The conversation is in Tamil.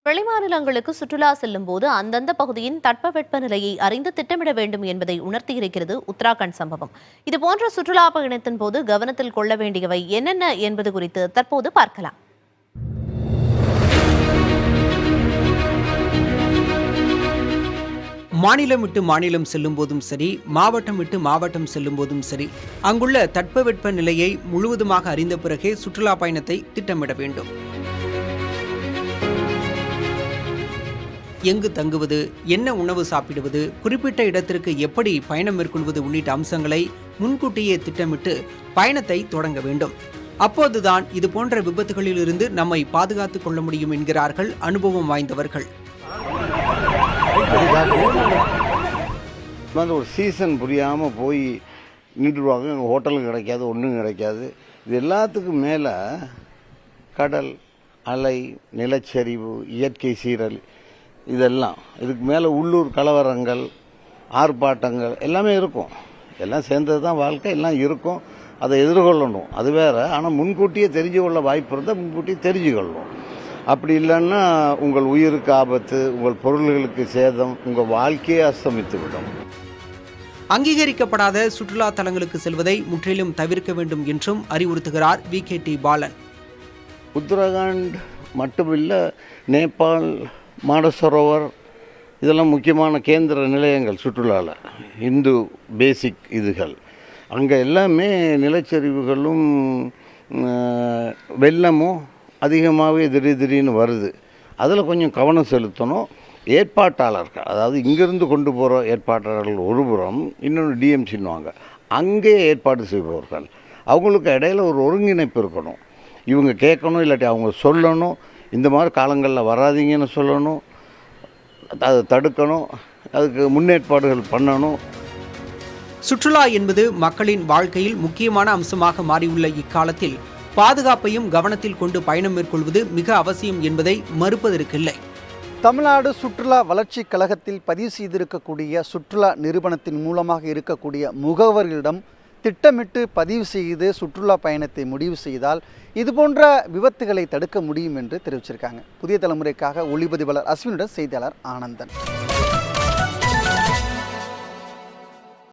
வெளிமாநிலங்களுக்கு சுற்றுலா செல்லும் போது அந்தந்த பகுதியின் தட்பவெட்ப நிலையை அறிந்து திட்டமிட வேண்டும் என்பதை உணர்த்தியிருக்கிறது உத்தராகண்ட் சம்பவம். இதுபோன்ற சுற்றுலா பயணத்தின் போது கவனத்தில் கொள்ள வேண்டியவை என்னென்ன என்பது குறித்து தற்போது பார்க்கலாம். மாநிலம் விட்டு மாநிலம் செல்லும் போதும் சரி, மாவட்டம் விட்டு மாவட்டம் செல்லும் போதும் சரி, அங்குள்ள தட்பவெட்ப நிலையை முழுவதுமாக அறிந்த பிறகே சுற்றுலா பயணத்தை திட்டமிட வேண்டும். எங்கு தங்குவது, என்ன உணவு சாப்பிடுவது, குறிப்பிட்ட இடத்திற்கு எப்படி பயணம் மேற்கொள்வது உள்ளிட்ட அம்சங்களை முன்கூட்டியே திட்டமிட்டு பயணத்தை தொடங்க வேண்டும். அப்போதுதான் இதுபோன்ற விபத்துகளில் இருந்து நம்மை பாதுகாத்துக் கொள்ள முடியும் என்கிறார்கள் அனுபவம் வாய்ந்தவர்கள். ஒரு சீசன் புரியாமல் போய் நின்றுடுவாங்க. ஹோட்டலுக்கு கிடைக்காது, ஒன்றும் கிடைக்காது. இது எல்லாத்துக்கும் மேலே கடல் அலை, நிலச்சரிவு, இயற்கை சீரல், இதெல்லாம் இதுக்கு மேலே உள்ளூர் கலவரங்கள், ஆர்ப்பாட்டங்கள் எல்லாமே இருக்கும். எல்லாம் சேர்ந்தது தான் வாழ்க்கை. எல்லாம் இருக்கும், அதை எதிர்கொள்ளணும், அது வேற. ஆனால் முன்கூட்டியே தெரிஞ்சு கொள்ள வாய்ப்பு இருந்தால் முன்கூட்டியே தெரிஞ்சு கொள்ளணும். அப்படி இல்லைன்னா உங்கள் உயிருக்கு ஆபத்து, உங்கள் பொருள்களுக்கு சேதம், உங்கள் வாழ்க்கையே அஸ்தமித்துவிடும். அங்கீகரிக்கப்படாத சுற்றுலா தலங்களுக்கு செல்வதை முற்றிலும் தவிர்க்க வேண்டும் என்றும் அறிவுறுத்துகிறார் VKT பாலன். உத்தரகாண்ட் மட்டுமில்லை, நேபாள், மானசரோவர் இதெல்லாம் முக்கியமான கேந்திர நிலையங்கள் சுற்றுலாவில். இந்து பேசிக் இதுகள் அங்கே எல்லாமே நிலச்சரிவுகளும் வெள்ளமும் அதிகமாகவே திடீர்னு வருது. அதில் கொஞ்சம் கவனம் செலுத்தணும். ஏற்பாட்டாளர்கள், அதாவது இங்கேருந்து கொண்டு போகிற ஏற்பாட்டாளர்கள் ஒரு புறம், இன்னொன்று டிஎம்சின்னுவாங்க, அங்கே ஏற்பாடு செய்பவர்கள், அவங்களுக்கு இடையில ஒரு ஒருங்கிணைப்பு இருக்கணும். இவங்க கேட்கணும், இல்லாட்டி அவங்க சொல்லணும், இந்த மாதிரி காலங்களில் வராதிங்கன்னு சொல்லணும், அதை தடுக்கணும், அதுக்கு முன்னேற்பாடுகள் பண்ணணும். சுற்றுலா என்பது மக்களின் வாழ்க்கையில் முக்கியமான அம்சமாக மாறியுள்ள இக்காலத்தில் பாதுகாப்பையும் கவனத்தில் கொண்டு பயணம் மேற்கொள்வது மிக அவசியம் என்பதை மறுப்பதற்கில்லை. தமிழ்நாடு சுற்றுலா வளர்ச்சி கழகத்தில் பதிவு செய்திருக்கக்கூடிய சுற்றுலா நிறுவனத்தின் மூலமாக இருக்கக்கூடிய முகவர்களிடம் திட்டமிட்டு பதிவு செய்து சுற்றுலா பயணத்தை முடிவு செய்தால் இதுபோன்ற விபத்துகளை தடுக்க முடியும் என்று தெரிவிச்சிருக்காங்க. புதிய தலைமுறைக்காக ஒளிப்பதிவாளர் அஸ்வினுடன் செய்தியாளர் ஆனந்தன்.